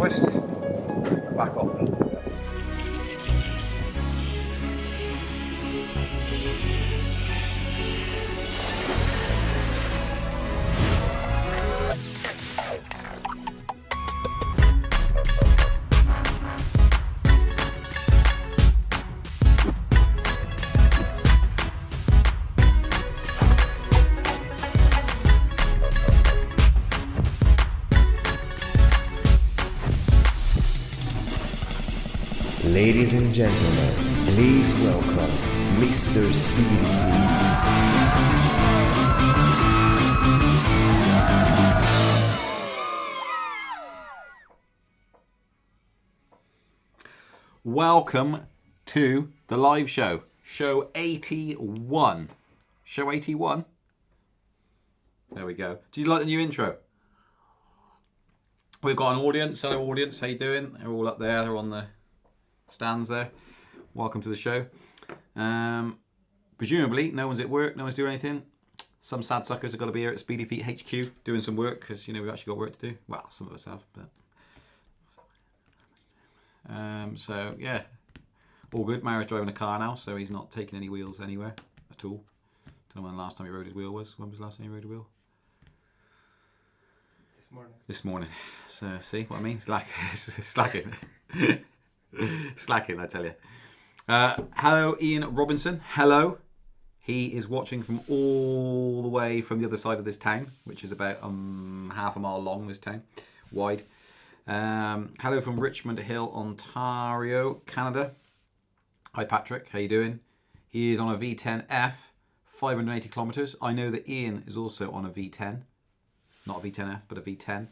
twist. Back off a little bit. Ladies and gentlemen, please welcome Mr. Speedy Feet. Welcome to the live show. Show 81. Show 81? There we go. Do you like the new intro? We've got an audience. Hello audience, how you doing? They're all up there, they're on the stands there. Welcome to the show. Presumably no one's at work, no one's doing anything. Some sad suckers have got to be here at Speedy Feet HQ doing some work because, you know, we've actually got work to do. Well, some of us have, but so yeah, all good. Mara's driving a car now, so he's not taking any wheels anywhere at all. Don't know when the last time he rode his wheel was. When was the last time he rode a wheel? This morning. So see what I mean? Slacking. Slacking, I tell you. Hello, Ian Robinson. Hello. He is watching from all the way from the other side of this town, which is about half a mile long, this town, wide. Hello from Richmond Hill, Ontario, Canada. Hi, Patrick. How you doing? He is on a V10F, 580 kilometres. I know that Ian is also on a V10. Not a V10F, but a V10.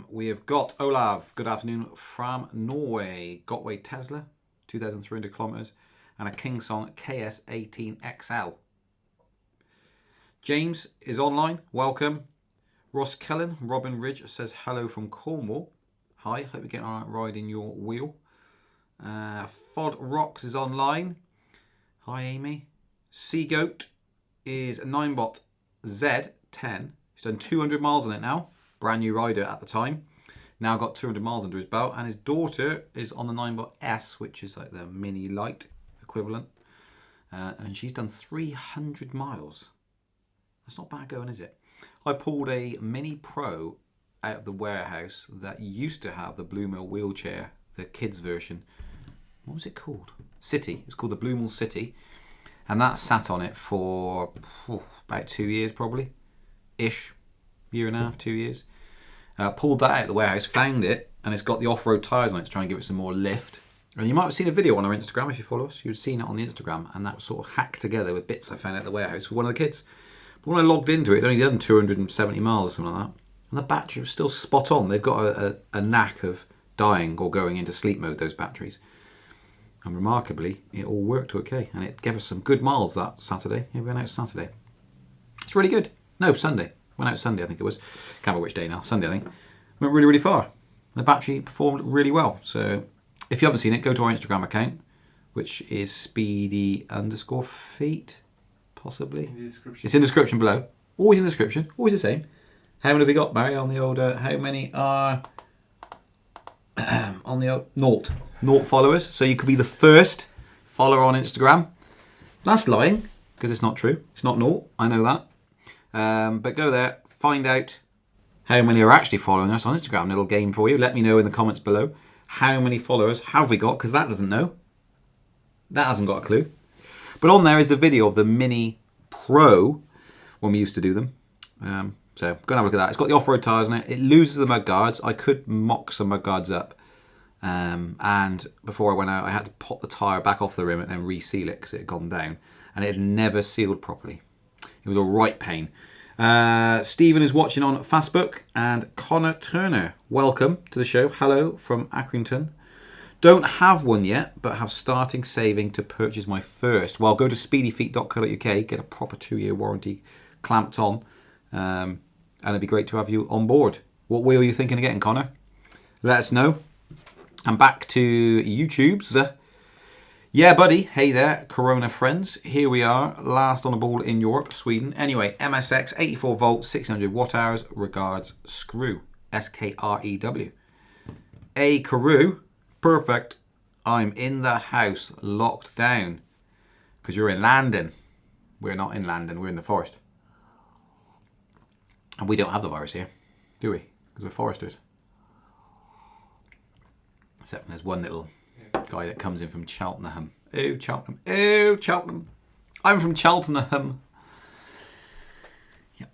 We have got Olav, good afternoon, from Norway. Gotway Tesla, 2,300 kilometres, and a Kingsong KS18XL. James is online, welcome. Ross Kellen, Robin Ridge says hello from Cornwall. Hi, hope you're getting on riding your wheel. Fod Rocks is online. Hi, Amy. Seagoat is Ninebot Z10. He's done 200 miles on it now. Brand new rider at the time. Now got 200 miles under his belt. And his daughter is on the Ninebot S, which is like the mini light equivalent. And she's done 300 miles. That's not bad going, is it? I pulled a Mini Pro out of the warehouse that used to have the Blue Mill wheelchair, the kids version. What was it called? City. It's called the Blue Mill City. And that sat on it for about 2 years probably. Ish. Year and a half, 2 years. Pulled that out of the warehouse, found it, and it's got the off-road tyres on it to try and give it some more lift. And you might have seen a video on our Instagram if you follow us. You've seen it on the Instagram, and that was sort of hacked together with bits I found out of the warehouse for one of the kids. But when I logged into it, it only done 270 miles or something like that. And the battery was still spot on. They've got a knack of dying or going into sleep mode, those batteries. And remarkably, it all worked okay. And it gave us some good miles that Saturday. Yeah, we went out Saturday. It's really good. No, Sunday. Went out Sunday, I think it was. Can't remember which day now. Sunday, I think. Went really, really far. The battery performed really well. So if you haven't seen it, go to our Instagram account, which is Speedy_Feet, possibly. In the description. It's in the description below. Always in the description. Always the same. How many have we got, Barry, on the old... how many are... on the old... Naught followers. So you could be the first follower on Instagram. That's lying, because it's not true. It's not naught. I know that. But go there, find out how many are actually following us on Instagram. Little game for you. Let me know in the comments below. How many followers have we got? Because that doesn't know. That hasn't got a clue. But on there is a video of the Mini Pro when we used to do them. So go and have a look at that. It's got the off-road tyres on it. It loses the mud guards. I could mock some mud guards up. And before I went out, I had to pop the tyre back off the rim and then reseal it because it had gone down. And it had never sealed properly. It was a right pain. Stephen is watching on Facebook, and Connor Turner, welcome to the show. Hello from Accrington. Don't have one yet, but have starting saving to purchase my first. Well, go to speedyfeet.co.uk, get a proper 2-year warranty clamped on, and it'd be great to have you on board. What wheel are you thinking of getting, Connor? Let us know. And back to YouTube's. Yeah, buddy. Hey there, Corona friends. Here we are, last on the ball in Europe, Sweden. Anyway, MSX, 84 volt, 600 watt hours. Regards, Screw. Skrew. A. Carew. Perfect. I'm in the house, locked down. Because you're in London. We're not in London, we're in the forest. And we don't have the virus here, do we? Because we're foresters. Except when there's one little guy that comes in from Cheltenham. Oh, Cheltenham. Oh, Cheltenham. I'm from Cheltenham. Yep.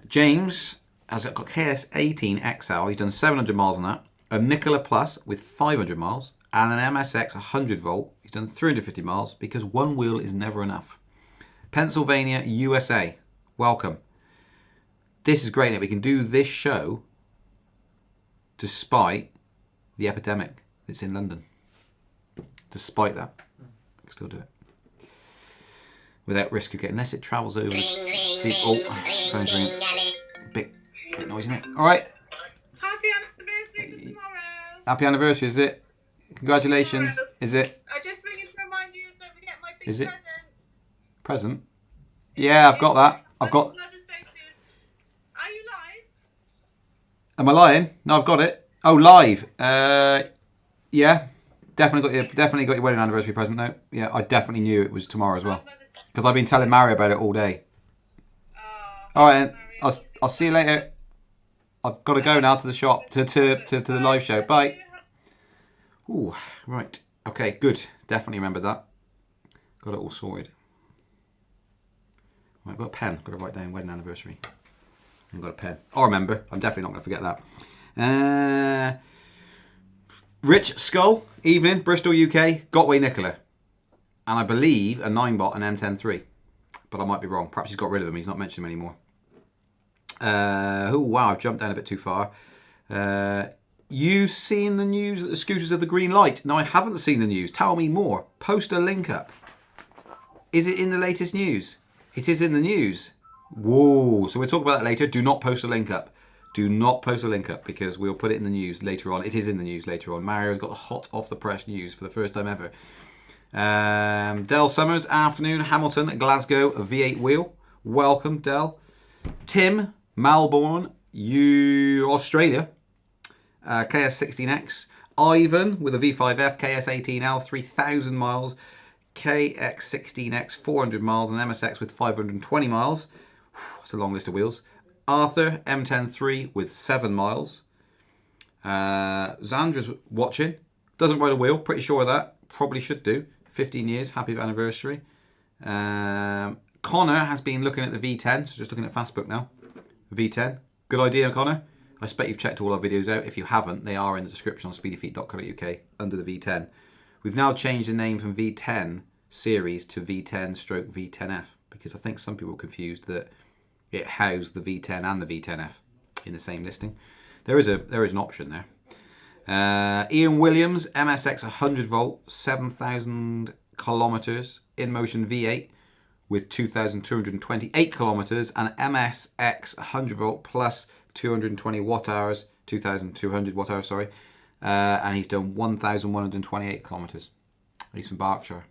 James has got KS18 XL. He's done 700 miles on that. A Nikola Plus with 500 miles. And an MSX 100 volt. He's done 350 miles because one wheel is never enough. Pennsylvania, USA. Welcome. This is great. We can do this show despite the epidemic that's in London. Despite that, we can still do it. Without risk of getting, unless it travels over to... Oh, phone's ringing. Bit noisy, isn't it? All right. Happy anniversary for tomorrow. Happy anniversary, is it? Congratulations. Tomorrow. Is it? I just ringing to remind you, don't forget my big Is it? present. Present? Yeah, I've got that. I've got... Mother's Day soon. Are you live? Am I lying? No, I've got it. Oh, live. Yeah. Definitely got your wedding anniversary present though. Yeah, I definitely knew it was tomorrow as well. Because I've been telling Mario about it all day. All right, I'll see you later. I've got to go now to the shop, to the live show. Bye. Ooh, right. Okay, good. Definitely remembered that. Got it all sorted. Right, I've got a pen. Got to write down wedding anniversary. I've got a pen. I'll remember. I'm definitely not going to forget that. Rich Skull, evening, Bristol, UK, Gotway Nicola. And I believe a Ninebot and M103. But I might be wrong. Perhaps he's got rid of them. He's not mentioned them anymore. Oh, wow, I've jumped down a bit too far. You seen the news that the scooters have the green light? No, I haven't seen the news. Tell me more. Post a link up. Is it in the latest news? It is in the news. Whoa. So we'll talk about that later. Do not post a link up. Do not post a link up because we'll put it in the news later on. It is in the news later on. Mario's got the hot off the press news for the first time ever. Dell Summers, afternoon. Hamilton, Glasgow, a V8 wheel. Welcome, Dell. Tim, Melbourne, Australia. KS16X. Ivan with a V5F, KS18L, 3,000 miles. KX16X, 400 miles. And MSX with 520 miles. That's a long list of wheels. Arthur, M103 with 7 miles. Zandra's watching. Doesn't ride a wheel. Pretty sure of that. Probably should do. 15 years. Happy anniversary. Connor has been looking at the V10. So just looking at Fastbook now. V10. Good idea, Connor. I expect you've checked all our videos out. If you haven't, they are in the description on speedyfeet.co.uk under the V10. We've now changed the name from V10 series to V10/V10F because I think some people were confused that it housed the V10 and the V10F in the same listing. There is an option there. Ian Williams, MSX 100 volt, 7,000 kilometers, InMotion V8 with 2,228 kilometers, and MSX 100 volt plus 220 watt hours, 2,200 watt hours, sorry. And he's done 1,128 kilometers. He's from Berkshire.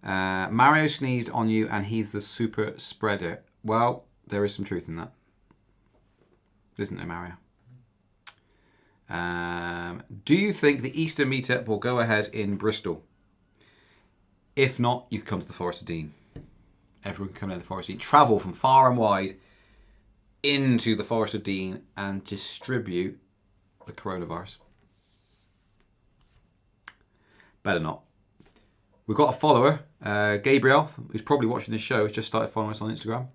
Mario sneezed on you and he's the super spreader. Well, there is some truth in that. Isn't there, Mario? Do you think the Easter meetup will go ahead in Bristol? If not, you can come to the Forest of Dean. Everyone can come to the Forest of Dean. Travel from far and wide into the Forest of Dean and distribute the coronavirus. Better not. We've got a follower, Gabriel, who's probably watching this show. He's just started following us on Instagram.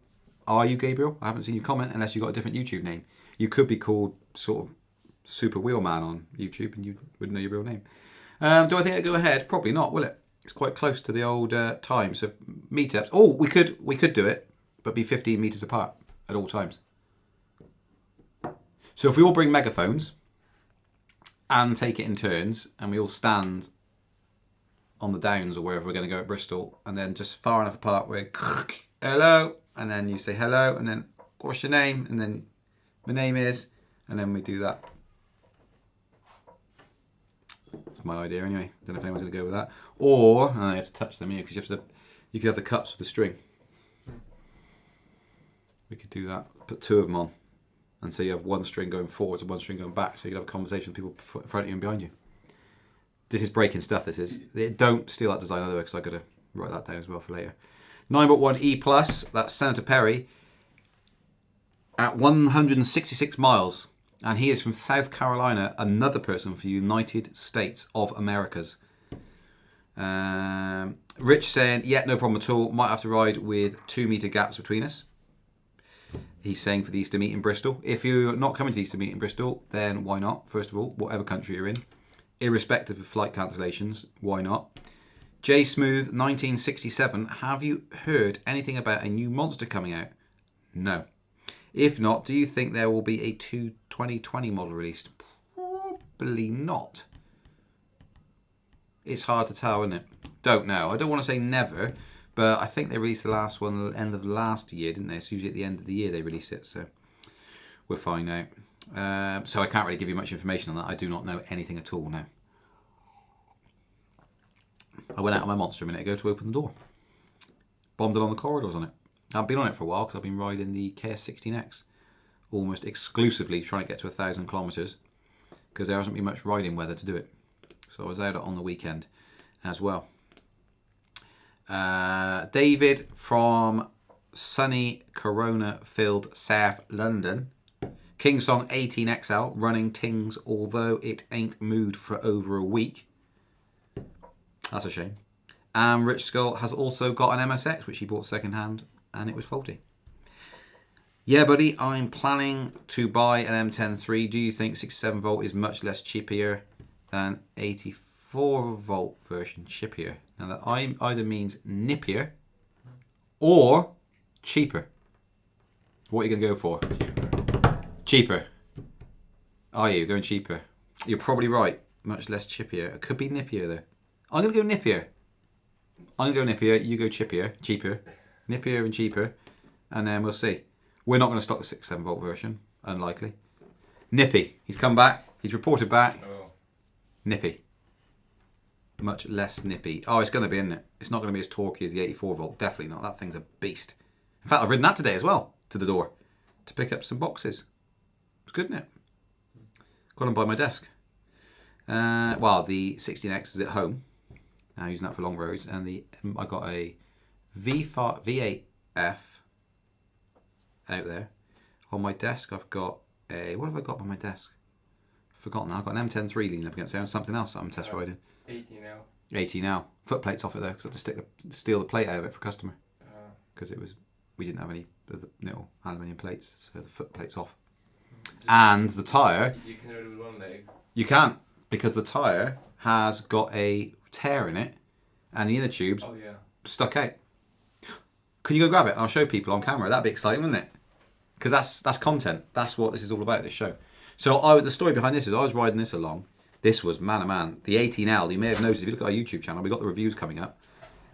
Are you Gabriel? I haven't seen you comment unless you've got a different YouTube name. You could be called sort of Super Wheelman on YouTube and you wouldn't know your real name. Do I think it'll go ahead? Probably not, will it? It's quite close to the old time. So meetups. Oh, we could do it, but be 15 metres apart at all times. So if we all bring megaphones and take it in turns and we all stand on the downs or wherever we're going to go at Bristol and then just far enough apart where hello and then you say hello and then what's your name and then my name is and then we do that. That's my idea anyway. Don't know if anyone's going to go with that. Or you have to touch them here because you could have the cups with the string. We could do that. Put 2 of them on. And so you have 1 string going forwards and 1 string going back. So you can have a conversation with people in front of you and behind you. This is breaking stuff, this is. Don't steal that design either, because I've got to write that down as well for later. Ninebot 1E+, that's Senator Perry, at 166 miles. And he is from South Carolina, another person for United States of Americas. Rich saying, yeah, no problem at all. Might have to ride with 2 metre gaps between us. He's saying for the Easter meet in Bristol. If you're not coming to the Easter meet in Bristol, then why not? First of all, whatever country you're in. Irrespective of flight cancellations, why not? J Smooth 1967, have you heard anything about a new monster coming out? No. If not, do you think there will be a 2020 model released? Probably not. It's hard to tell, isn't it? Don't know. I don't want to say never, but I think they released the last one at the end of last year, didn't they? It's usually at the end of the year they release it, so we'll find out. So I can't really give you much information on that. I do not know anything at all now. I went out on my monster a minute ago to open the door. Bombed it on the corridors on it. I haven't been on it for a while because I've been riding the KS16X almost exclusively trying to get to 1,000 kilometres because there hasn't been much riding weather to do it. So I was out on the weekend as well. David from sunny Corona-filled South London. Kingsong 18XL running tings, although it ain't moved for over a week. That's a shame. And Rich Skull has also got an MSX, which he bought second hand, and it was faulty. Yeah, buddy, I'm planning to buy an M10 Do you think 67 volt is much less chippier than 84 volt version chippier? Now that either means nippier or cheaper. What are you going to go for? Cheaper. Are you going cheaper? You're probably right. Much less chippier. It could be nippier though. I'm going to go nippier. I'm going to go nippier. You go chippier. Cheaper. Nippier and cheaper. And then we'll see. We're not going to stock the 67 volt version. Unlikely. Nippy. He's come back. He's reported back. Oh. Nippy. Much less nippy. Oh, it's going to be, isn't it? It's not going to be as torquey as the 84 volt. Definitely not. That thing's a beast. In fact, I've ridden that today as well. To the door. To pick up some boxes. It's good, isn't it? Got them by my desk. Well, the 16X is at home. Now using that for long roads. And I got a V8F out there. On my desk, I've got a... What have I got on my desk? I've forgotten now. I've got an M10 leaning up against there and something else that I'm test riding. 80 now. 80 now. Foot plates off it though, because I had to steal the plate out of it for customer. Because we didn't have any of the little aluminium plates, so the foot plate's off. And the tyre... You can only with one leg. You can't, because the tyre has got a tear in it, and the inner tube's stuck out. Can you go grab it? And I'll show people on camera. That'd be exciting, wouldn't it? Because that's content. That's what this is all about, this show. So the story behind this is I was riding this along. This was, man oh man, the 18L. You may have noticed, if you look at our YouTube channel, we've got the reviews coming up.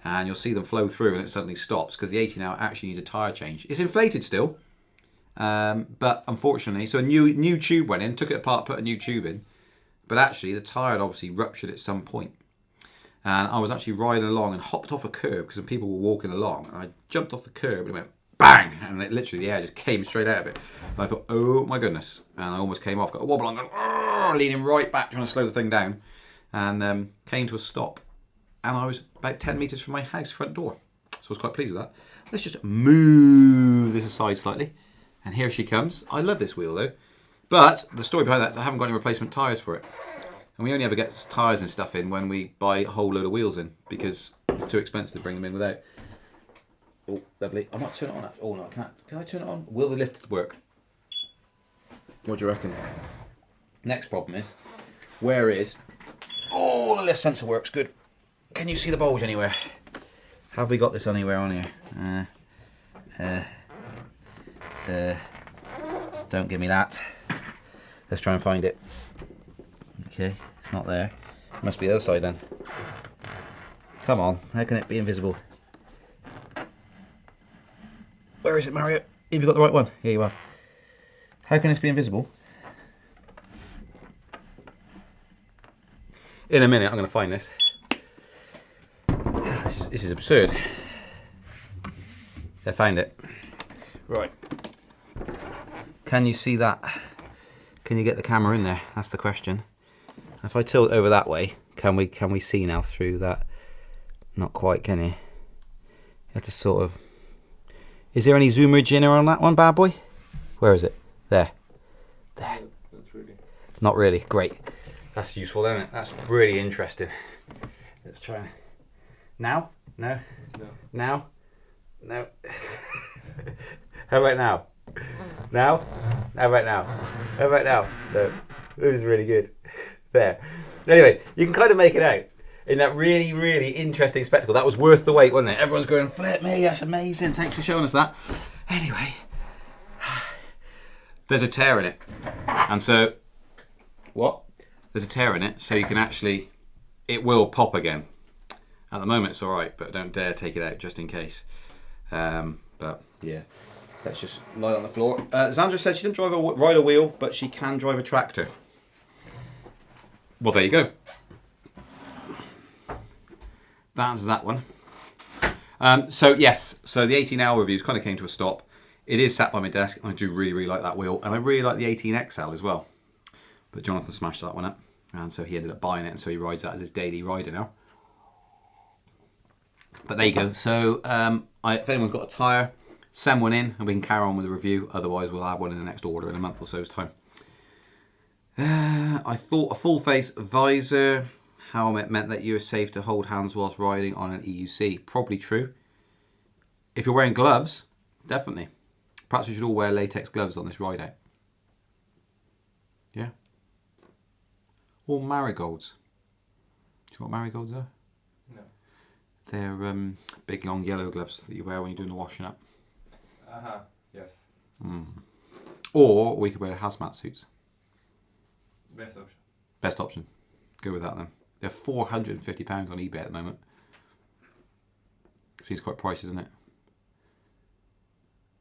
And you'll see them flow through and it suddenly stops because the 18L actually needs a tyre change. It's inflated still. But unfortunately, so a new tube went in, took it apart, put a new tube in. But actually, the tyre had obviously ruptured at some point. And I was actually riding along and hopped off a curb because some people were walking along. And I jumped off the curb and it went bang! And it literally, the air just came straight out of it. And I thought, oh my goodness. And I almost came off, got a wobble on, going, leaning right back, trying to slow the thing down. And came to a stop. And I was about 10 metres from my house front door. So I was quite pleased with that. Let's just move this aside slightly. And here she comes. I love this wheel though. But the story behind that is I haven't got any replacement tyres for it. And we only ever get tyres and stuff in when we buy a whole load of wheels in. Because it's too expensive to bring them in without. Oh, lovely. I might turn it on. Oh no, I can't. Can I turn it on? Will the lift work? What do you reckon? Next problem is, where is... Oh, the lift sensor works good. Can you see the bulge anywhere? Have we got this anywhere on here? Don't give me that. Let's try and find it. Okay, it's not there. Must be the other side then. Come on, how can it be invisible? Where is it, Mario? Have you got the right one? Here you are. How can this be invisible? In a minute, I'm going to find this. This is absurd. I found it. Right. Can you see that? Can you get the camera in there? That's the question. If I tilt over that way, can we see now through that? Not quite, can you? You have to sort of... Is there any zoomerage in on that one, bad boy? Where is it? There. There. That's really... Not really. Great. That's useful, isn't it? That's really interesting. Let's try. Now? No? No. Now? No. How about now? Now? How about now? How about now? No. This is really good. There. Anyway, you can kind of make it out in that really, really interesting spectacle. That was worth the wait, wasn't it? Everyone's going, flip me, that's amazing. Thanks for showing us that. Anyway, there's a tear in it. And so, what? There's a tear in it, so you can actually, it will pop again. At the moment it's all right, but don't dare take it out just in case. But yeah, let's just lie on the floor. Zandra said she didn't ride a wheel, but she can drive a tractor. Well, there you go. That answers that one. So yes, so the 18L reviews kind of came to a stop. It is sat by my desk, and I do really, really like that wheel, and I really like the 18XL as well. But Jonathan smashed that one up, and so he ended up buying it, and so he rides that as his daily rider now. But there you go. So if anyone's got a tyre, send one in, and we can carry on with the review. Otherwise, we'll have one in the next order in a month or so's time. I thought a full face visor helmet meant that you were safe to hold hands whilst riding on an EUC. Probably true. If you're wearing gloves, definitely. Perhaps we should all wear latex gloves on this ride out. Yeah. Or marigolds. Do you know what marigolds are? No. They're big long yellow gloves that you wear when you're doing the washing up. Yes. Or we could wear hazmat suits. Best option. Best option. Go with that then. They're £450 on eBay at the moment. Seems quite pricey, doesn't it?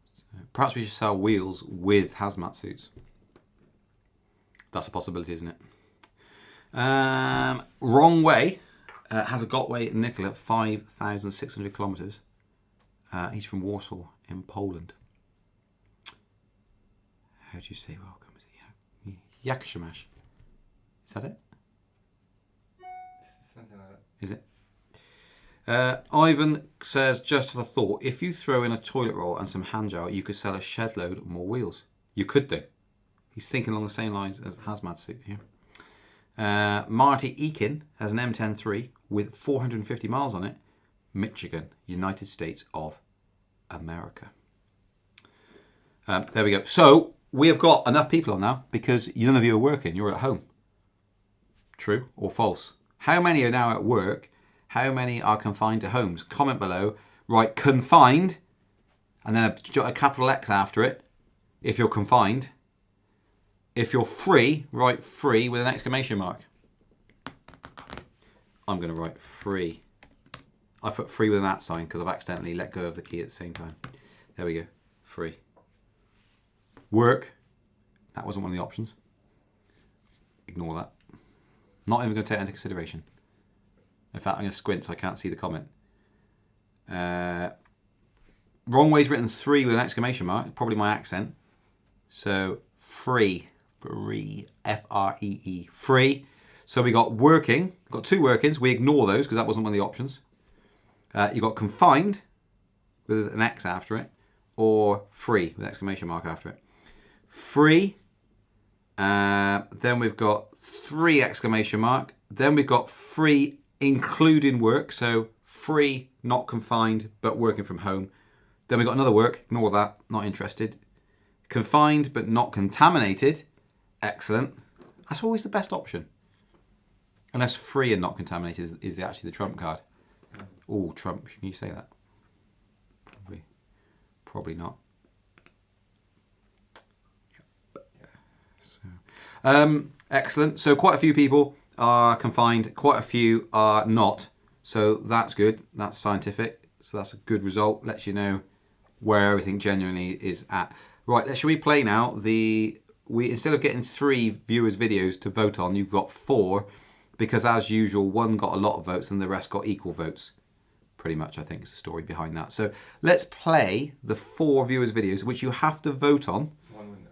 So perhaps we should sell wheels with hazmat suits. That's a possibility, isn't it? Wrong Way has a Gotway Nicola 5,600 kilometres. He's from Warsaw in Poland. How do you say welcome? Is it Yakshimash? Is that it? Something like that. Is it? Ivan says, just have a thought. If you throw in a toilet roll and some hand gel, you could sell a shed load more wheels. You could do. He's thinking along the same lines as the hazmat suit here. Marty Eakin has an M103 with 450 miles on it. Michigan, United States of America. There we go. So we have got enough people on now because none of you are working. You're at home. True or false? How many are now at work? How many are confined to homes? Comment below. Right, confined, and then a capital X after it if you're confined. If you're free, write free with an exclamation mark. I'm going to write free. I put free with an @ sign because I've accidentally let go of the key at the same time. There we go. Free. Work. That wasn't one of the options. Ignore that. Not even going to take that into consideration. In fact, I'm going to squint so I can't see the comment. Wrong Way's written 3 with an exclamation mark. Probably my accent. So, free. Free. F-R-E-E. Free. So we got working. Got 2 workings. We ignore those because that wasn't one of the options. You got confined with an X after it. Or free with an exclamation mark after it. Free. Then we've got 3 exclamation mark. Then we've got free including work. So free, not confined, but working from home. Then we've got another work. Ignore that. Not interested. Confined, but not contaminated. Excellent. That's always the best option. Unless free and not contaminated is actually the trump card. Oh, Trump. Can you say that? Probably not. Excellent. So quite a few people are confined. Quite a few are not. So that's good. That's scientific. So that's a good result. Lets you know where everything genuinely is at. Right. Shall we play now? Instead of getting 3 viewers' videos to vote on, you've got 4 because, as usual, one got a lot of votes and the rest got equal votes. Pretty much, I think, is the story behind that. So let's play the 4 viewers' videos, which you have to vote on. One winner.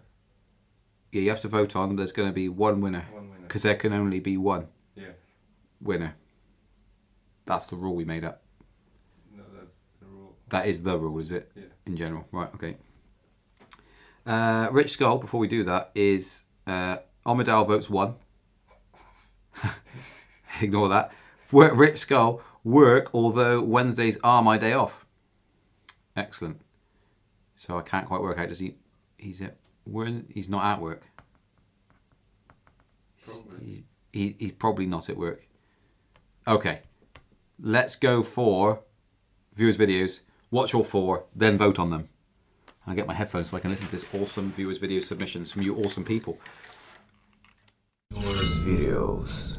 Yeah, you have to vote on. There's going to be one winner. One winner. Because there can only be one Yes. winner. That's the rule we made up. No, that's the rule. That is the rule, is it? Yeah. In general. Right, okay. Rich Skull, before we do that, is Armadale votes 1. Ignore that. Rich Skull, work, although Wednesdays are my day off. Excellent. So I can't quite work out. Does he? He's not at work. Probably. He's probably not at work. Okay. Let's go for viewers' videos. Watch all 4, then vote on them. I'll get my headphones so I can listen to this awesome viewers' video submissions from you awesome people. Viewers videos.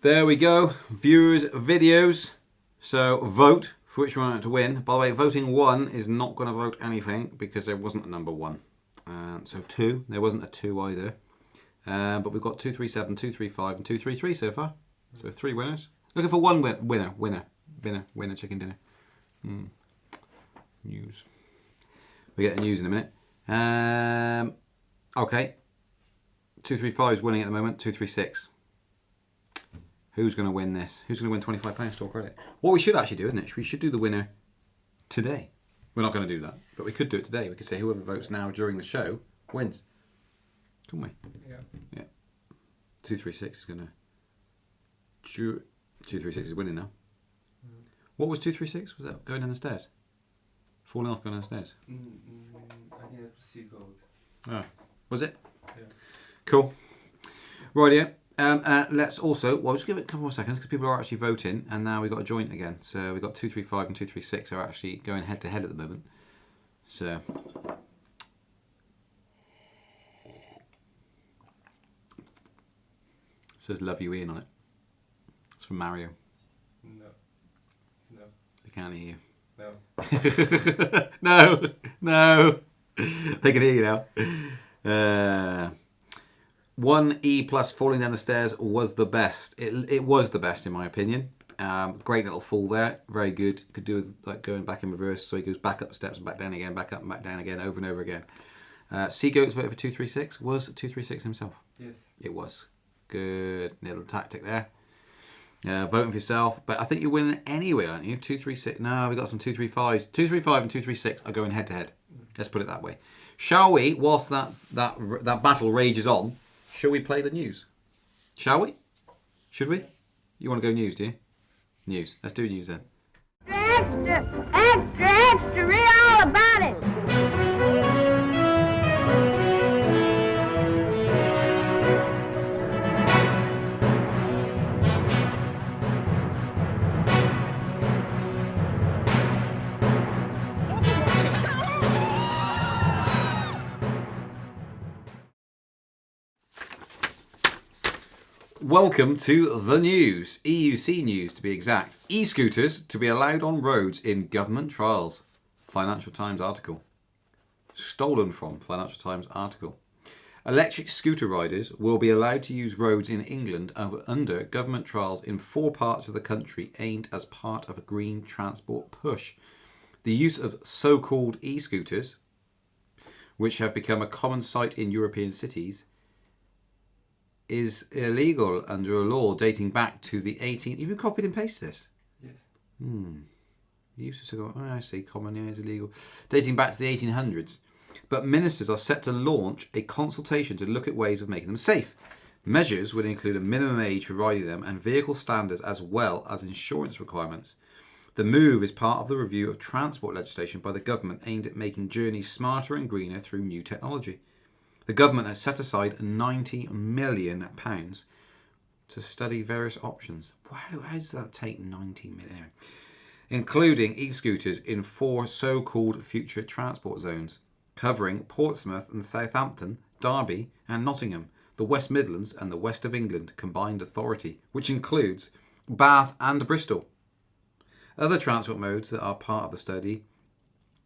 There we go, viewers videos. So vote for which one to win. By the way, voting 1 is not going to vote anything because there wasn't a number 1. So 2, there wasn't a 2 either. But we've got 237, 235 and 233 so far. So 3 winners. Looking for one winner chicken dinner. News. We get the news in a minute. Okay. 235 is winning at the moment, 236. Who's going to win this? Who's going to win £25 store credit? What we should actually do, isn't it? We should do the winner today. We're not going to do that, but we could do it today. We could say whoever votes now during the show wins. Couldn't we? Yeah. Yeah. 236 is going to... 236 is winning now. What was 236? Was that going down the stairs? Falling off going downstairs. I think that's seagull. Oh, was it? Yeah. Cool. Right, yeah. Let's also, well, just give it a couple more seconds because people are actually voting, and now we've got a joint again. So we've got 235 and 236 are actually going head to head at the moment. So. It says "Love You, Ian" on it. It's from Mario. No. No. They can't hear No. you. No. They can hear you now. 1E plus falling down the stairs was the best. It was the best in my opinion. Great little fall there. Very good. Could do with like going back in reverse, so he goes back up the steps and back down again, back up and back down again, over and over again. Seagoats voted for 236. Was 236 himself? Yes. It was. Good little tactic there. Voting for yourself, but I think you're winning anyway, aren't you? 236. No, we got some 235s. 235 and 236 are going head to head. Let's put it that way. Shall we, whilst that battle rages on, shall we play the news? Shall we? Should we? You want to go news, do you? News. Let's do news then. Extra, read all about it. Welcome to the news. EUC news to be exact. E-scooters to be allowed on roads in government trials. Financial Times article. Stolen from Financial Times article. Electric scooter riders will be allowed to use roads in England under government trials in 4 parts of the country aimed as part of a green transport push. The use of so-called e-scooters, which have become a common sight in European cities, is illegal under a law dating back to the 18... Have you copied and pasted this? Yes. The use of so-called... Oh, I see. Common, yeah, is illegal. Dating back to the 1800s. But ministers are set to launch a consultation to look at ways of making them safe. Measures would include a minimum age for riding them and vehicle standards as well as insurance requirements. The move is part of the review of transport legislation by the government aimed at making journeys smarter and greener through new technology. The government has set aside £90 million to study various options. Wow, how does that take 90 million? Including e-scooters in 4 so-called future transport zones, covering Portsmouth and Southampton, Derby and Nottingham, the West Midlands and the West of England combined authority, which includes Bath and Bristol. Other transport modes that are part of the study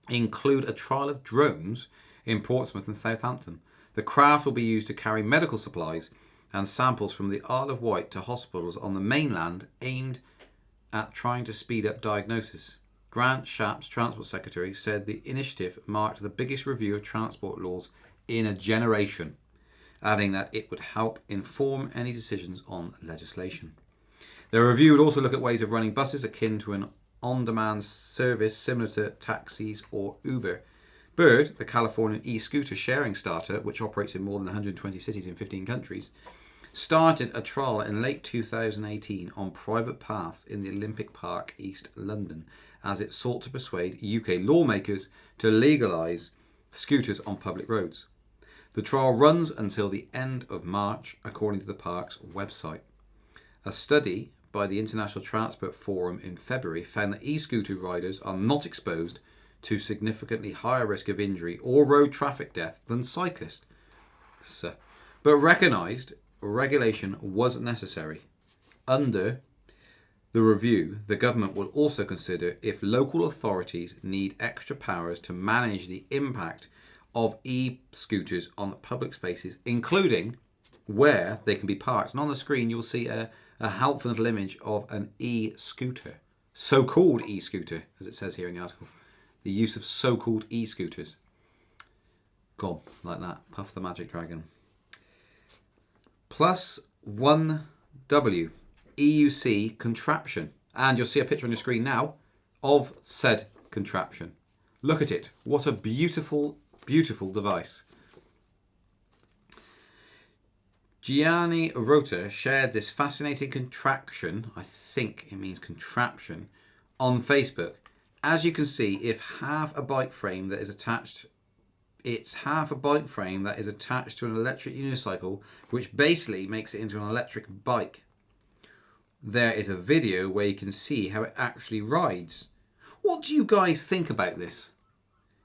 include a trial of drones in Portsmouth and Southampton. The craft will be used to carry medical supplies and samples from the Isle of Wight to hospitals on the mainland aimed at trying to speed up diagnosis. Grant Shapps, Transport Secretary, said the initiative marked the biggest review of transport laws in a generation, adding that it would help inform any decisions on legislation. The review would also look at ways of running buses akin to an on-demand service similar to taxis or Uber. Bird, the Californian e-scooter sharing startup, which operates in more than 120 cities in 15 countries, started a trial in late 2018 on private paths in the Olympic Park, East London, as it sought to persuade UK lawmakers to legalise scooters on public roads. The trial runs until the end of March, according to the park's website. A study by the International Transport Forum in February found that e-scooter riders are not exposed to significantly higher risk of injury or road traffic death than cyclists, but recognised regulation was necessary. Under the review, the government will also consider if local authorities need extra powers to manage the impact of e-scooters on public spaces, including where they can be parked. And on the screen, you'll see a helpful little image of an e-scooter, so-called e-scooter, as it says here in the article. The use of so-called e-scooters. Gone, like that. Puff the Magic Dragon. Plus 1W. EUC contraption. And you'll see a picture on your screen now of said contraption. Look at it. What a beautiful, beautiful device. Gianni Rota shared this fascinating contraption, I think it means contraption, on Facebook. As you can see, if half a bike frame that is attached, it's half a bike frame that is attached to an electric unicycle, which basically makes it into an electric bike. There is a video where you can see how it actually rides. What do you guys think about this?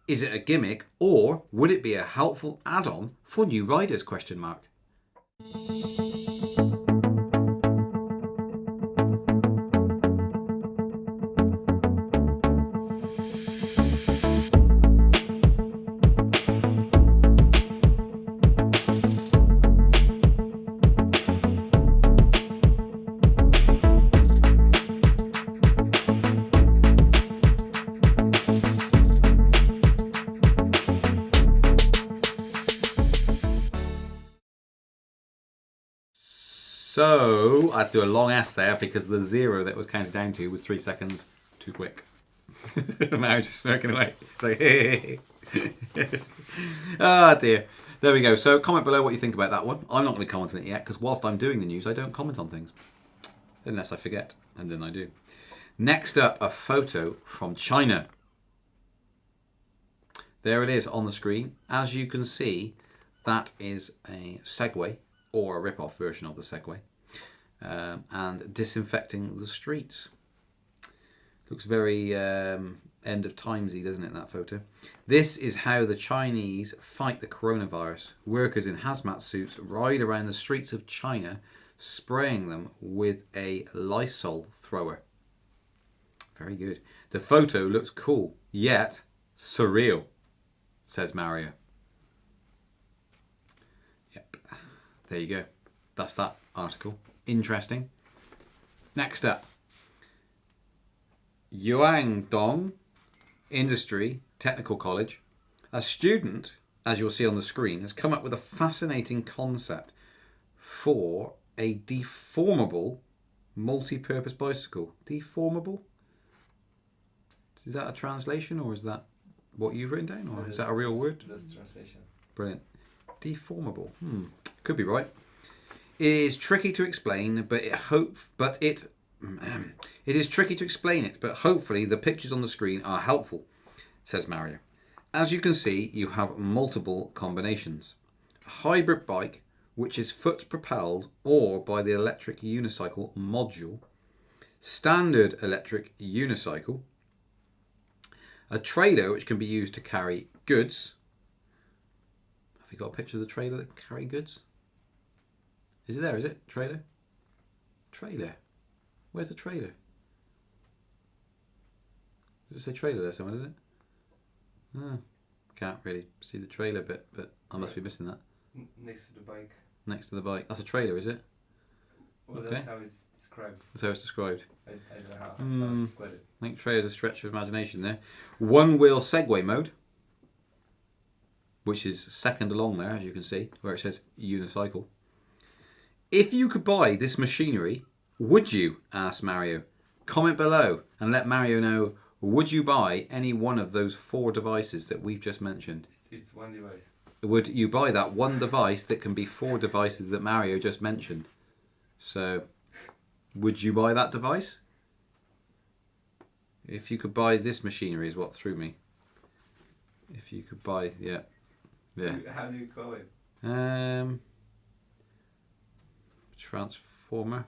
Is it a gimmick, or would it be a helpful add-on for new riders? Question mark. So I had to do a long S there because the 0 that was counted down to was 3 seconds too quick. Now just smirking away. It's like, hey. Ah, dear. There we go. So comment below what you think about that one. I'm not going to comment on it yet because whilst I'm doing the news, I don't comment on things. Unless I forget, and then I do. Next up, a photo from China. There it is on the screen. As you can see, that is a Segway, or a rip-off version of the Segway, and disinfecting the streets. Looks very end of timesy, doesn't it, that photo? This is how the Chinese fight the coronavirus. Workers in hazmat suits ride around the streets of China, spraying them with a Lysol thrower. Very good. The photo looks cool, yet surreal, says Mario. Yep. There you go. That's that article. Interesting. Next up. Yuandong Industry Technical College. A student, as you'll see on the screen, has come up with a fascinating concept for a deformable multi-purpose bicycle. Deformable? Is that a translation, or is that what you've written down, or is that a real word? That's translation. Brilliant. Deformable. Could be right. It is tricky to explain, but it is tricky to explain it, but hopefully the pictures on the screen are helpful, says Mario. As you can see, you have multiple combinations. A hybrid bike, which is foot propelled or by the electric unicycle module. Standard electric unicycle. A trailer, which can be used to carry goods. Have you got a picture of the trailer that can carry goods? Is it there? Is it? Trailer? Trailer. Where's the trailer? Does it say trailer there somewhere, does it? Oh, can't really see the trailer bit, but I must be missing that. Next to the bike. Next to the bike. That's a trailer, is it? Well, Okay. that's how it's described. That's how it's described. I don't know how else to put it. I think trailer's a stretch of imagination there. One-wheel Segway mode, which is second along there, as you can see, where it says unicycle. If you could buy this machinery, would you? Asked Mario. Comment below and let Mario know, would you buy any one of those 4 devices that we've just mentioned? It's one device. Would you buy that one device that can be 4 devices that Mario just mentioned? So, would you buy that device? If you could buy this machinery is what threw me. If you could buy, yeah. How do you call it? Transformer.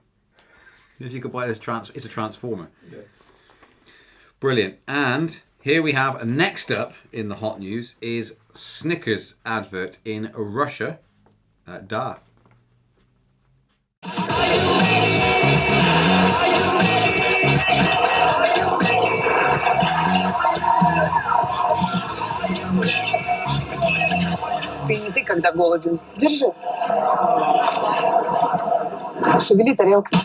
If you could buy this it's a transformer. Yeah. Brilliant. And here we have, next up in the hot news is Snickers advert in Russia. Da. Ты не ты, когда голоден. Держи. Шевели тарелкой.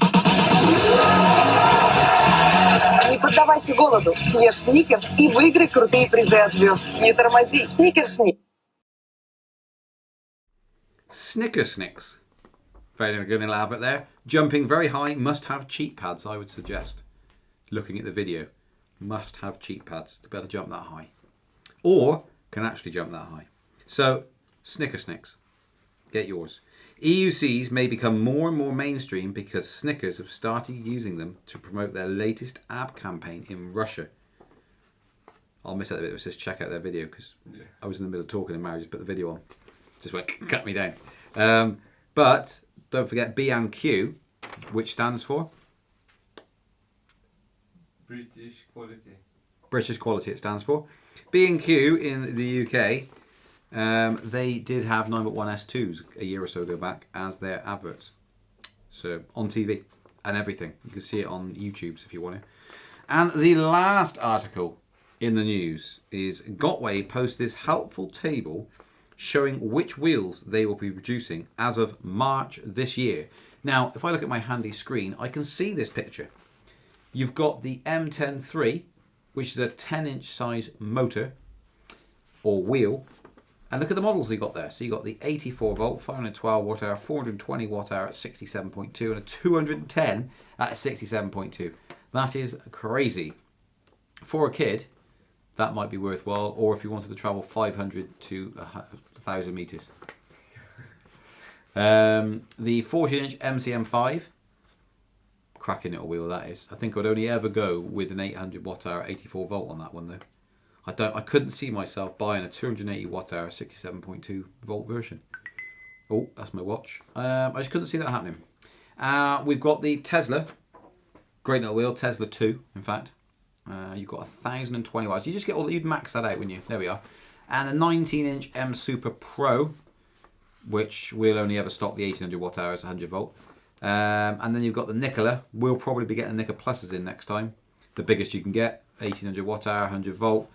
Не поддавайся голоду. Съешь сникерс и выиграй крутые призы от звезд. Не тормози. Сникерсни. Snicks. Very good little advert there. Jumping very high. Must have cheat pads, I would suggest. Looking at the video. Must have cheat pads to be able to jump that high. Or can actually jump that high. So, Snicks. Get yours. EUCs may become more and more mainstream because Snickers have started using them to promote their latest ad campaign in Russia. I'll miss out the bit that says check out their video because Yeah. I was in the middle of talking and Mary just put the video on. Just went, cut me down. But don't forget B&Q, which stands for British quality. British Quality, it stands for. B&Q in the UK, they did have Ninebot 1S2s a year or so ago back as their adverts. So on TV and everything. You can see it on YouTube if you want to. And the last article in the news is Gotway posts this helpful table showing which wheels they will be producing as of March this year. Now, if I look at my handy screen, I can see this picture. You've got the M103, which is a 10-inch size motor or wheel. And look at the models you got there. So you got the 84 volt, 512 watt hour, 420 watt hour at 67.2 and a 210 at 67.2. That is crazy. For a kid, that might be worthwhile, or if you wanted to travel 500 to 1,000 metres. The 14-inch MCM5, cracking little wheel that is. I think I'd only ever go with an 800 watt hour 84 volt on that one though. I couldn't see myself buying a 280 watt hour 67.2 volt version. Oh, that's my watch. I just couldn't see that happening. We've got the Tesla, great little wheel, Tesla 2 in fact. You've got 1,020 watts. You just get all that, you'd max that out, wouldn't you? There we are. And a 19-inch M Super Pro, which will only ever stock the 1800 watt hours, 100 volt. And then you've got the Nikola. We'll probably be getting the Nikola Pluses in next time. The biggest you can get, 1800 watt hour, 100 volt.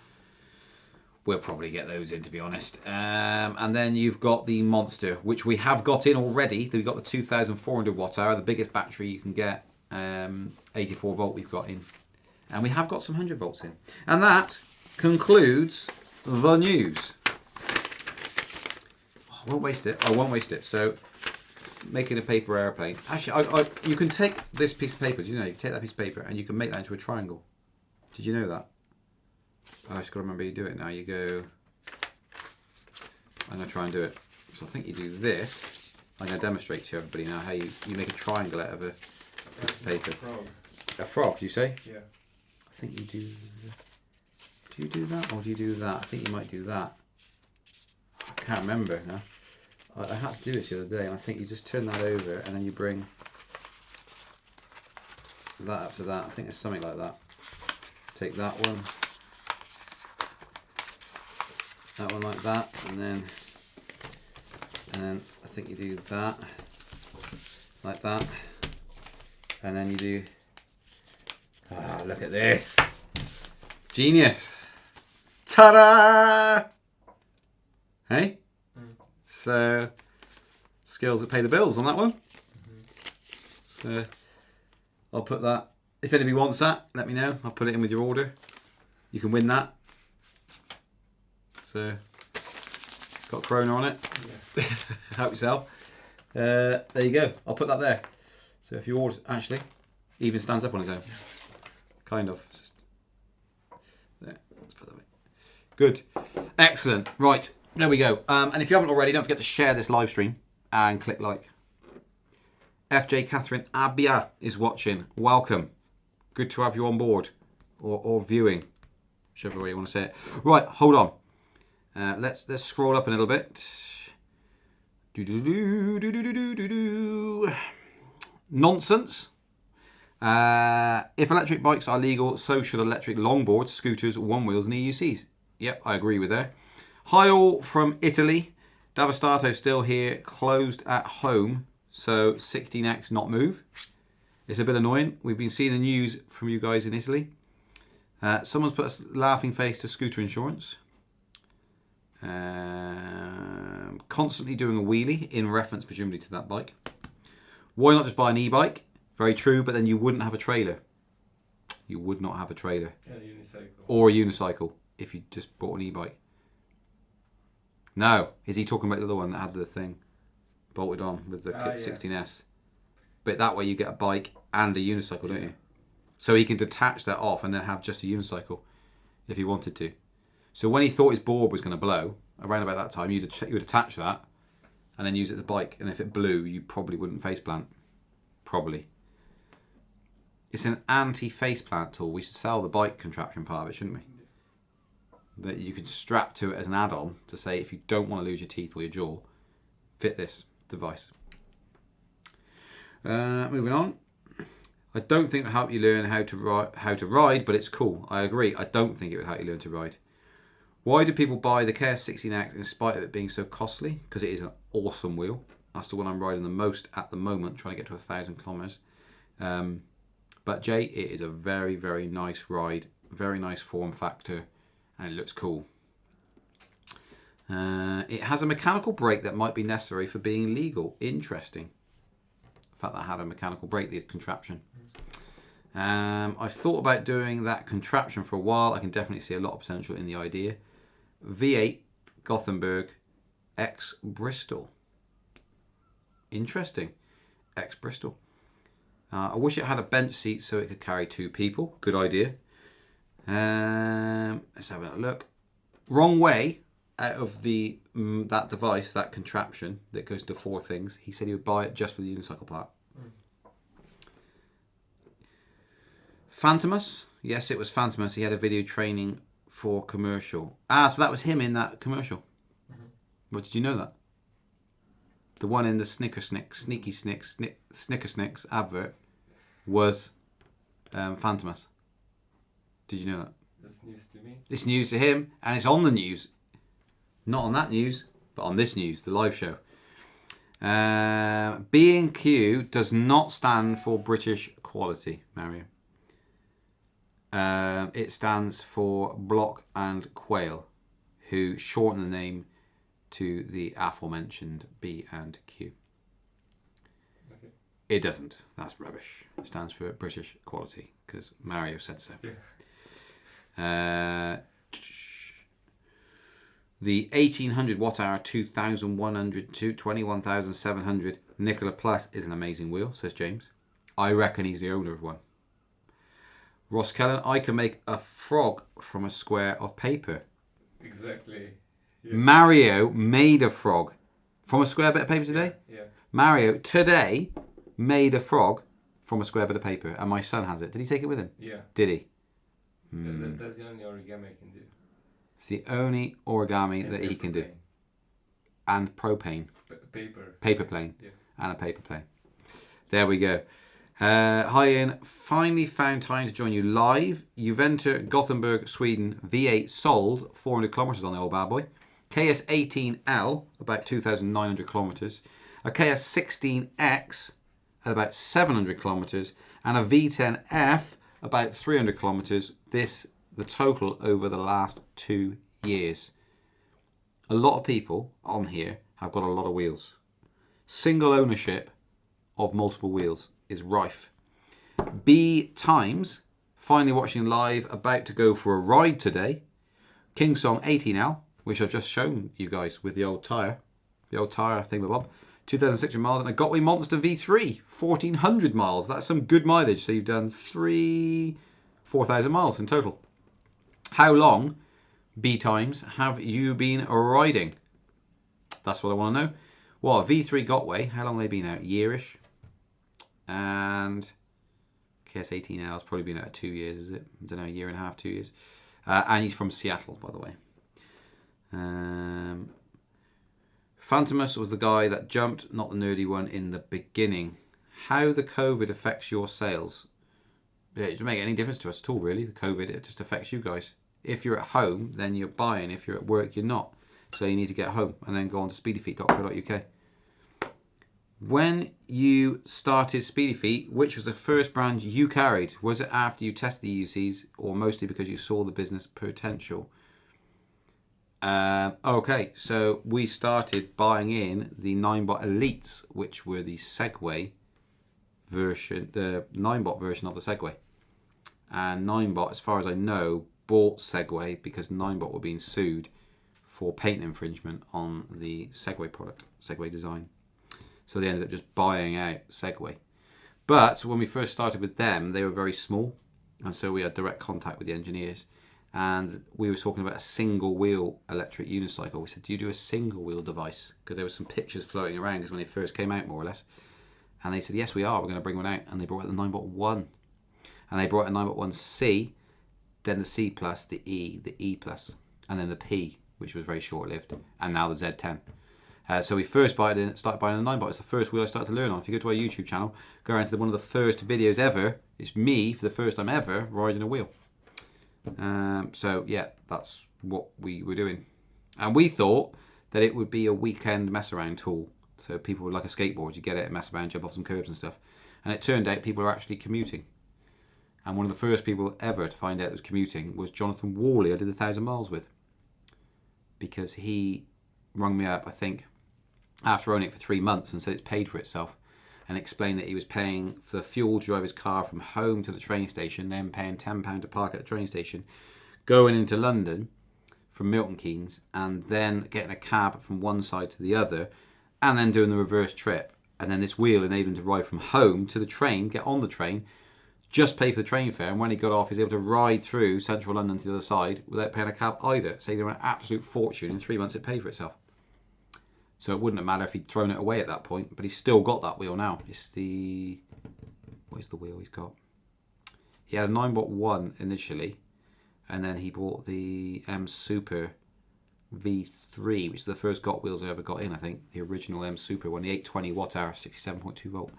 We'll probably get those in, to be honest. And then you've got the Monster, which we have got in already. We've got the 2400 watt hour, the biggest battery you can get. 84 volt we've got in. And we have got some 100 volts in. And that concludes the news. I won't waste it. I won't waste it. So, making a paper airplane. Actually, you can take this piece of paper. Do you know? You can take that piece of paper and you can make that into a triangle. Did you know that? I just got to remember you do it now. You go... I'm going to try and do it. So I think you do this. I'm going to demonstrate to everybody now how you make a triangle out of a piece of paper. Frog. A frog, do you say? Yeah. I think you do... Do you do that or do you do that? I think you might do that. I can't remember now. I had to do this the other day and I think you just turn that over and then you bring that up to that. I think it's something like that. Take that one like that, and then I think you do that like that, and then you do... Ah, look at this. Genius. Ta-da! Hey? So, skills that pay the bills on that one. So, I'll put that. If anybody wants that, let me know. I'll put it in with your order. You can win that. So, got Corona on it. Yeah. Help yourself. There you go. I'll put that there. So if you order, actually, even stands up on his own. Kind of. Just there. Let's put that away. Good. Excellent. Right. There we go. And if you haven't already, don't forget to share this live stream and click like. FJ Catherine Abia is watching. Welcome. Good to have you on board or viewing, whichever way you want to say it. Right. Hold on. Let's scroll up a little bit. Nonsense. If electric bikes are legal, so should electric longboards, scooters, one wheels, and EUCs. Yep, I agree with that. Hi all from Italy. Davastato still here, closed at home, so 16X not move. It's a bit annoying. We've been seeing the news from you guys in Italy. Someone's put a laughing face to scooter insurance. Constantly doing a wheelie in reference presumably to that bike. Why not just buy an e-bike? Very true, but then you wouldn't have a trailer. You would not have a trailer. Yeah, unicycle. Or a unicycle if you just bought an e-bike. No, is he talking about the other one that had the thing bolted on with the 16S? But that way you get a bike and a unicycle, don't you? So he can detach that off and then have just a unicycle if he wanted to. So when he thought his board was going to blow, around about that time, you would attach that and then use it as a bike. And if it blew, you probably wouldn't faceplant. Probably. It's an anti-faceplant tool. We should sell the bike contraption part of it, shouldn't we? that you could strap to it as an add-on to say if you don't want to lose your teeth or your jaw, fit this device. Moving on. I don't think it would help you learn how to ride, but it's cool. I agree. I don't think it would help you learn to ride. Why do people buy the KS16X in spite of it being so costly? Because it is an awesome wheel. That's the one I'm riding the most at the moment, trying to get to 1,000 kilometers. But Jay, it is a very, very nice ride, very nice form factor, and it looks cool. It has a mechanical brake that might be necessary for being legal. Interesting. The fact that I had a mechanical brake, the contraption. I've thought about doing that contraption for a while. I can definitely see a lot of potential in the idea. V8 Gothenburg X Bristol. Interesting. X Bristol. I wish it had a bench seat so it could carry 2 people. Good idea. Let's have a look. Wrong way out of the that device, that contraption that goes to 4 things. He said he would buy it just for the unicycle part. Phantomus. Yes, it was Phantomus. He had a video training for commercial. Ah, so that was him in that commercial. What, did you know that? The one in the Snicker Snicks advert was Phantomus. Did you know that? That's news to me. It's news to him, and it's on the news. Not on that news, but on this news, the live show. B&Q does not stand for British quality, Mario. It stands for Block and Quail, who shorten the name to the aforementioned B&Q. Okay. It doesn't. That's rubbish. It stands for British quality because Mario said so. Yeah. The 1800 watt-hour 2100 to 21,700 Nicola Plus is an amazing wheel, says James. I reckon he's the owner of one. Ross Kellen, I can make a frog from a square of paper. Exactly. Yeah. Mario made a frog from a square bit of paper today? Yeah. Mario today made a frog from a square bit of paper, and my son has it. Did he take it with him? Yeah. Did he? That's the only origami I can do. It's the only origami that he can do. plane. And propane. Paper. Paper plane. Yeah. And a paper plane. There we go. Hi Ian, finally found time to join you live. Juventus, Gothenburg, Sweden, V8 sold 400 kilometers on the old bad boy. KS18L, about 2,900 kilometers. A KS16X at about 700 kilometers. And a V10F about 300 kilometers. This, the total over the last 2 years. A lot of people on here have got a lot of wheels. Single ownership of multiple wheels is rife. B Times, finally watching live, about to go for a ride today. Kingsong 18L, which I've just shown you guys with the old tyre thingamabob. 2,600 miles, and a Gotway Monster V3, 1,400 miles. That's some good mileage. So you've done 4,000 miles in total. How long, B Times, have you been riding? That's what I want to know. Well, V3 Gotway, how long have they been out? Yearish. And KS18 now has probably been out 2 years, is it? I don't know, a year and a half, 2 years. And he's from Seattle, by the way. Phantomus was the guy that jumped, not the nerdy one, in the beginning. How the COVID affects your sales? Yeah, it doesn't make any difference to us at all, really. The COVID, it just affects you guys. If you're at home, then you're buying. If you're at work, you're not. So you need to get home and then go on to speedyfeet.co.uk. When you started Speedy Feet, which was the first brand you carried? Was it after you tested the EUCs or mostly because you saw the business potential? Okay, so we started buying in the Ninebot Elites, which were the Segway version, the Ninebot version of the Segway. And Ninebot, as far as I know, bought Segway because Ninebot were being sued for patent infringement on the Segway product, Segway design. So they ended up just buying out Segway. But when we first started with them, they were very small. And so we had direct contact with the engineers. And we were talking about a single wheel electric unicycle. We said, do you do a single wheel device? Because there were some pictures floating around because when they first came out, more or less. And they said, yes, we are. We're going to bring one out. And they brought out the Ninebot 1. And they brought a Ninebot 1C, then the C+, the E+. and then the P, which was very short-lived, and now the Z10. So we first started buying the Ninebot. It's the first wheel I started to learn on. If you go to our YouTube channel, go around to one of the first videos ever. It's me, for the first time ever, riding a wheel. So yeah, that's what we were doing. And we thought that it would be a weekend mess-around tool. So people would like a skateboard, you get it and mess around, jump off some curbs and stuff. And it turned out people are actually commuting. And one of the first people ever to find out that was commuting was Jonathan Worley I did 1,000 miles with. Because he rung me up, I think, after owning it for 3 months and said it's paid for itself. And explained that he was paying for the fuel to drive his car from home to the train station, then paying £10 to park at the train station, going into London from Milton Keynes, and then getting a cab from one side to the other, and then doing the reverse trip. And then this wheel enabled him to ride from home to the train, get on the train, just pay for the train fare, and when he got off, he was able to ride through central London to the other side without paying a cab either. Saving him an absolute fortune. In 3 months, it paid for itself. So it wouldn't have mattered if he'd thrown it away at that point, but he's still got that wheel now. It's the... What is the wheel he's got? He had a Ninebot 1 initially, and then he bought the M Super V3, which is the first Got wheels I ever got in, I think. The original M Super one, the 820 watt hour, 67.2 volt.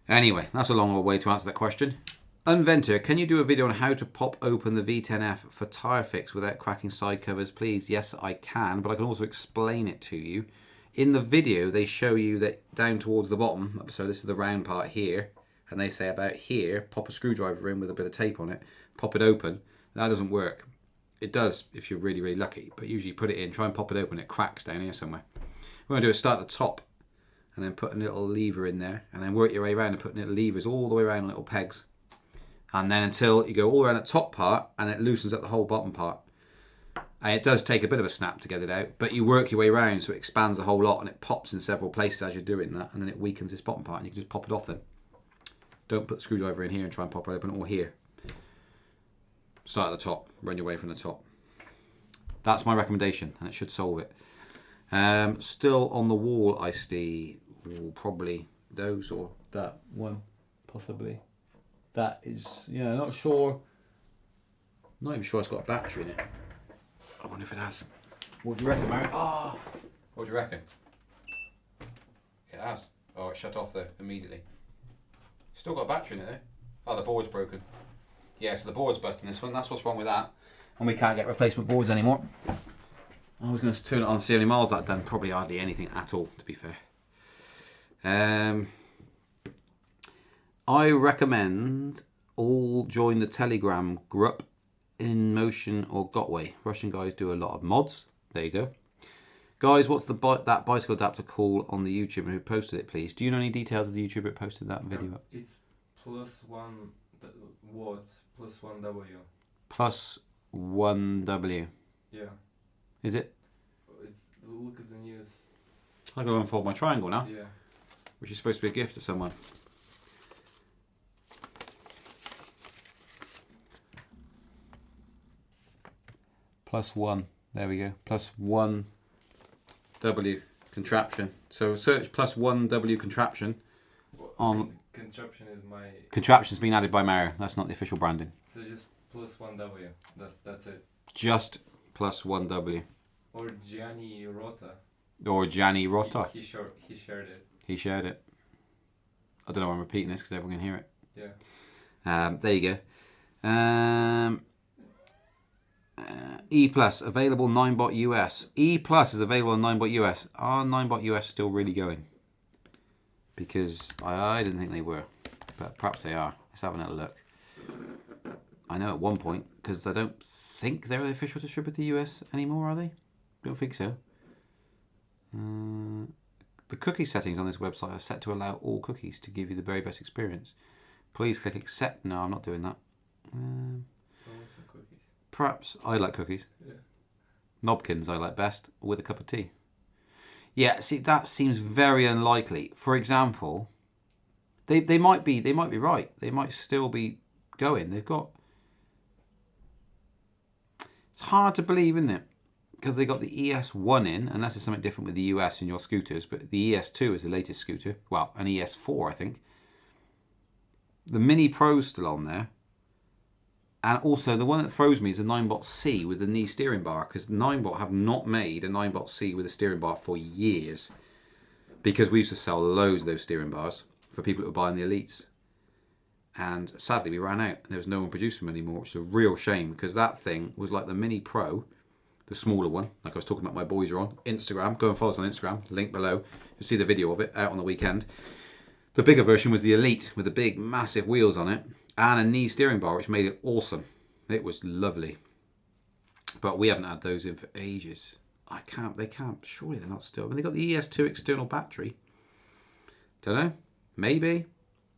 Anyway, that's a long old way to answer that question. Unventer, can you do a video on how to pop open the V10F for tyre fix without cracking side covers, please? Yes, I can, but I can also explain it to you. In the video, they show you that down towards the bottom, so this is the round part here, and they say about here, pop a screwdriver in with a bit of tape on it, pop it open. That doesn't work. It does if you're really, really lucky, but usually put it in, try and pop it open, it cracks down here somewhere. What we're going to do is start at the top, and then put a little lever in there, and then work your way around and put little levers all the way around on little pegs. And then until you go all around the top part, and it loosens up the whole bottom part. And it does take a bit of a snap to get it out, but you work your way around so it expands a whole lot, and it pops in several places as you're doing that, and then it weakens this bottom part, and you can just pop it off then. Don't put the screwdriver in here and try and pop it open, or here. Start at the top, run your way from the top. That's my recommendation, and it should solve it. Still on the wall, I see probably those or that one, possibly. That is, yeah, not sure. Not even sure it's got a battery in it. I wonder if it has. What do you reckon, Mary? Ah, what do you reckon? It has. Oh, it shut off there immediately. Still got a battery in it though. Oh, the board's broken. Yeah, so the board's busting this one. That's what's wrong with that. And we can't get replacement boards anymore. I was going to turn it on and see how many miles that done. Probably hardly anything at all, to be fair. I recommend all join the Telegram group in Motion or Gotway. Russian guys do a lot of mods. There you go. Guys, what's that bicycle adapter called on the YouTuber who posted it, please? Do you know any details of the YouTuber who posted that video? It's +1 watt, +1 W. +1 W. Yeah. Is it? It's, look at the news. I'm going to unfold my triangle now. Yeah. Which is supposed to be a gift to someone. +1. There we go. +1 W contraption. So search +1 W contraption on. Contraption is my. Contraption's been added by Mario. That's not the official branding. So just +1 W. That's it. Just +1 W. Or Gianni Rota. Or Gianni Rota. He shared it. He shared it. I don't know why I'm repeating this because everyone can hear it. Yeah. There you go. E Plus available Ninebot US. E Plus is available on Ninebot US. Are Ninebot US still really going? Because I didn't think they were, but perhaps they are. Let's have a little look. I know at one point, because I don't think they're the official distributor to the US anymore, are they? Don't think so. The cookie settings on this website are set to allow all cookies to give you the very best experience. Please click accept. No, I'm not doing that. Perhaps I like cookies. Yeah. Knobkins I like best with a cup of tea. Yeah, see, that seems very unlikely. For example, they might be right. They might still be going. They've got. It's hard to believe, isn't it? Because they got the ES1 in, unless it's something different with the US in your scooters. But the ES2 is the latest scooter. Well, an ES4, I think. The Mini Pro's still on there. And also, the one that throws me is a Ninebot C with the knee steering bar, because Ninebot have not made a Ninebot C with a steering bar for years, because we used to sell loads of those steering bars for people that were buying the Elites. And sadly, we ran out, and there was no one producing them anymore, which is a real shame, because that thing was like the Mini Pro, the smaller one, like I was talking about. My boys are on Instagram. Go and follow us on Instagram, link below. You'll see the video of it out on the weekend. The bigger version was the Elite with the big, massive wheels on it and a knee steering bar, which made it awesome. It was lovely. But we haven't had those in for ages. They can't, surely they're not still. I mean, they got the ES2 external battery. Don't know. Maybe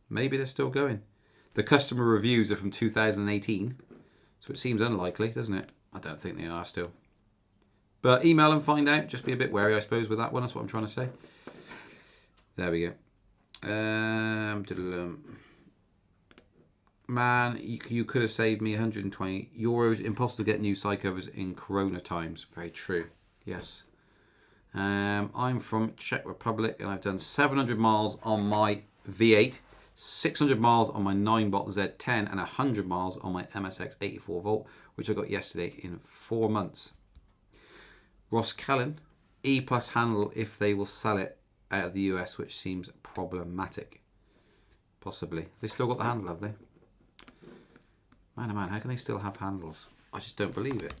they're still going. The customer reviews are from 2018, so it seems unlikely, doesn't it? I don't think they are still. But email and find out. Just be a bit wary, I suppose, with that one. That's what I'm trying to say. There we go. Man, you could have saved me €120. Impossible to get new side covers in Corona times. Very true. Yes. I'm from Czech Republic, and I've done 700 miles on my V8, 600 miles on my Ninebot Z10, and 100 miles on my MSX 84 volt, which I got yesterday in 4 months. Ross Kellen, E+ handle if they will sell it out of the US, which seems problematic. Possibly. They still got the handle, have they? Man, oh man, how can they still have handles? I just don't believe it.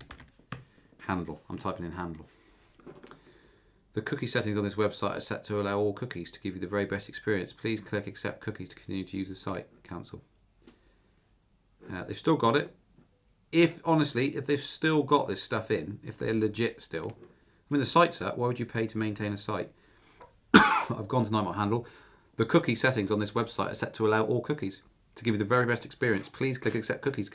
Handle. I'm typing in handle. The cookie settings on this website are set to allow all cookies to give you the very best experience. Please click accept cookies to continue to use the site. Cancel. They've still got it. Honestly, if they've still got this stuff in, if they're legit still, I mean, the site's up. Why would you pay to maintain a site? I've gone to Ninebot handle. The cookie settings on this website are set to allow all cookies to give you the very best experience. Please click accept cookies.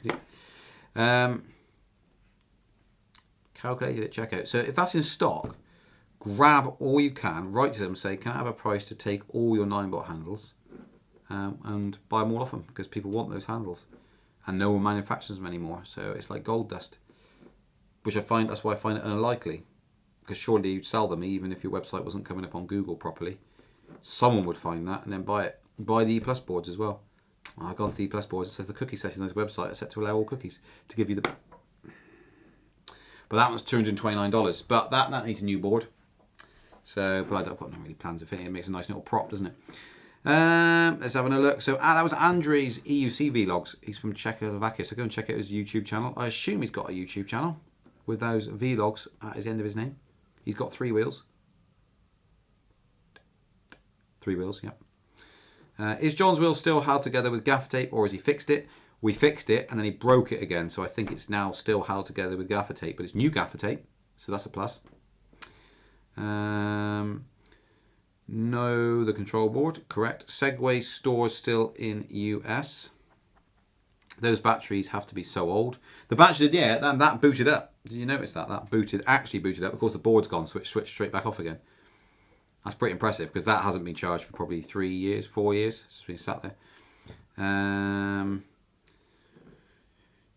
Calculated at checkout. So if that's in stock, grab all you can, write to them, say, can I have a price to take all your Ninebot handles and buy them all off them, because people want those handles. And no one manufactures them anymore, so it's like gold dust. Which that's why I find it unlikely. Because surely you'd sell them even if your website wasn't coming up on Google properly. Someone would find that and then buy it. Buy the E+ boards as well. I've gone to the E+ boards. It says the cookie settings on this website are set to allow all cookies to give you the... But that was $229. But that needs a new board. So, but I've got no really plans of it. It makes a nice little prop, doesn't it? Let's have a look. So that was Andrew's EUC vlogs. He's from Czechoslovakia, so go and check out his YouTube channel. I assume he's got a YouTube channel with those vlogs at his end of his name. He's got 3 wheels. 3 wheels, yeah. Is John's wheel still held together with gaffer tape, or has he fixed it? We fixed it and then he broke it again, so I think it's now still held together with gaffer tape, but it's new gaffer tape, so that's a plus. No, the control board, correct. Segway stores still in US. Those batteries have to be so old. The battery, yeah, that booted up. Did you notice that? That actually booted up. Of course, the board's gone, so it switched straight back off again. That's pretty impressive, because that hasn't been charged for probably 3 years, 4 years. It's been sat there.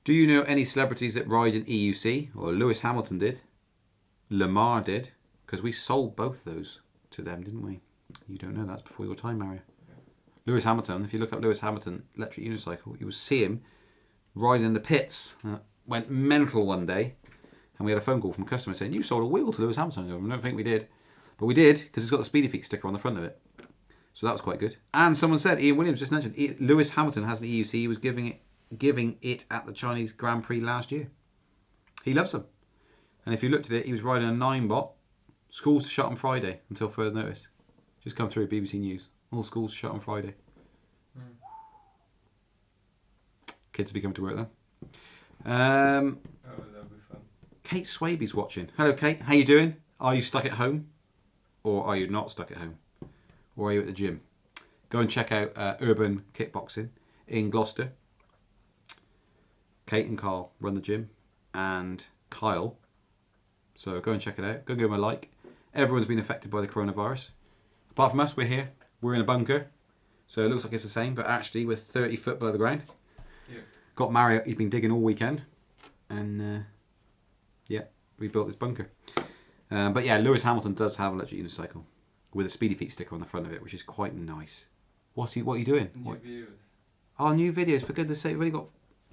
Do you know any celebrities that ride in EUC? Well, Lewis Hamilton did. Lamar did, because we sold both those to them, didn't we? You don't know, that's before your time, Mario. Lewis Hamilton, if you look up Lewis Hamilton electric unicycle, you will see him riding in the pits. Went mental one day, and we had a phone call from a customer saying, you sold a wheel to Lewis Hamilton. I don't think we did. But we did, because it's got the Speedy Feet sticker on the front of it. So that was quite good. And someone said, Ian Williams just mentioned, Lewis Hamilton has an EUC. He was giving it at the Chinese Grand Prix last year. He loves them. And if you looked at it, he was riding a Ninebot. Schools shut on Friday until further notice. Just come through BBC News. All schools shut on Friday. Kids will be coming to work then. Oh, that'll be fun. Kate Swaby's watching. Hello, Kate. How you doing? Are you stuck at home? Or are you not stuck at home? Or are you at the gym? Go and check out Urban Kickboxing in Gloucester. Kate and Carl run the gym. And Kyle. So go and check it out. Go give them a like. Everyone's been affected by the coronavirus. Apart from us, we're here. We're in a bunker. So it looks like it's the same, but actually we're 30 foot below the ground. Yeah. Got Mario, he's been digging all weekend. And yeah, we built this bunker. But yeah, Lewis Hamilton does have an electric unicycle with a Speedy Feet sticker on the front of it, which is quite nice. What are you doing? New videos. Oh, new videos, for goodness sake, we've only got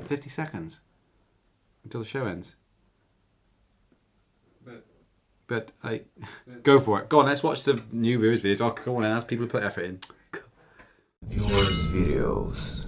50 seconds. until the show ends. But Go for it. Go on, let's watch the new viewers' videos. Oh, come on and ask people to put effort in. Viewers videos.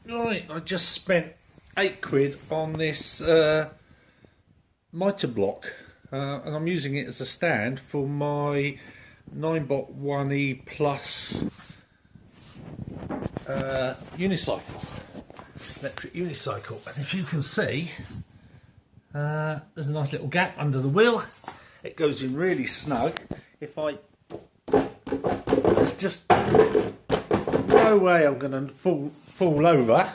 Right, I just spent £8 on this mitre block, and I'm using it as a stand for my Ninebot 1E Plus unicycle, electric unicycle. And if you can see, there's a nice little gap under the wheel. It goes in really snug. If I, there's just no way I'm going to fall over,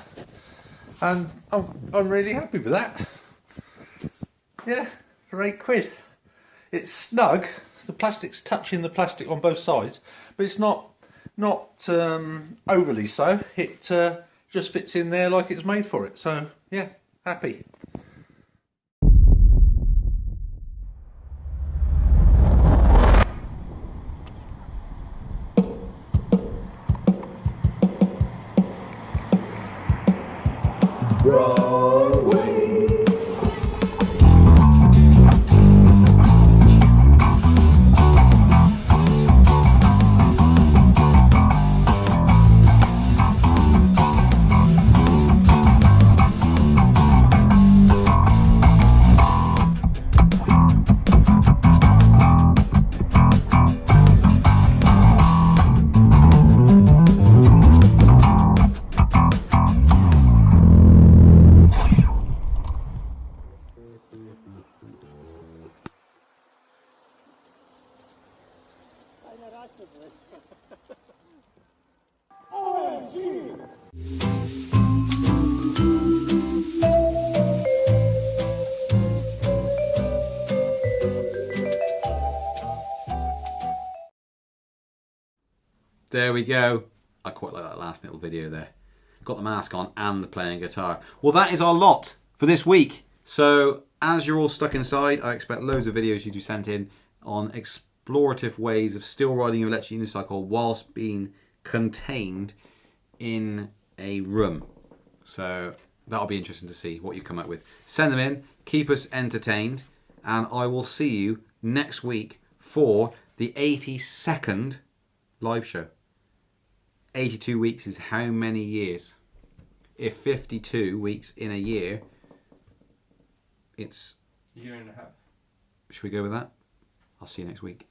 and I'm really happy with that. Yeah, for £8. It's snug. The plastic's touching the plastic on both sides, but it's not overly so. It just fits in there like it's made for it. So yeah, happy. There we go. I quite like that last little video there. Got the mask on and the playing guitar. Well, that is our lot for this week. So as you're all stuck inside, I expect loads of videos you do sent in on explorative ways of still riding your electric unicycle whilst being contained in a room. So that'll be interesting to see what you come up with. Send them in, keep us entertained, and I will see you next week for the 82nd live show. 82 weeks is how many years? If 52 weeks in a year, it's... year and a half. Should we go with that? I'll see you next week.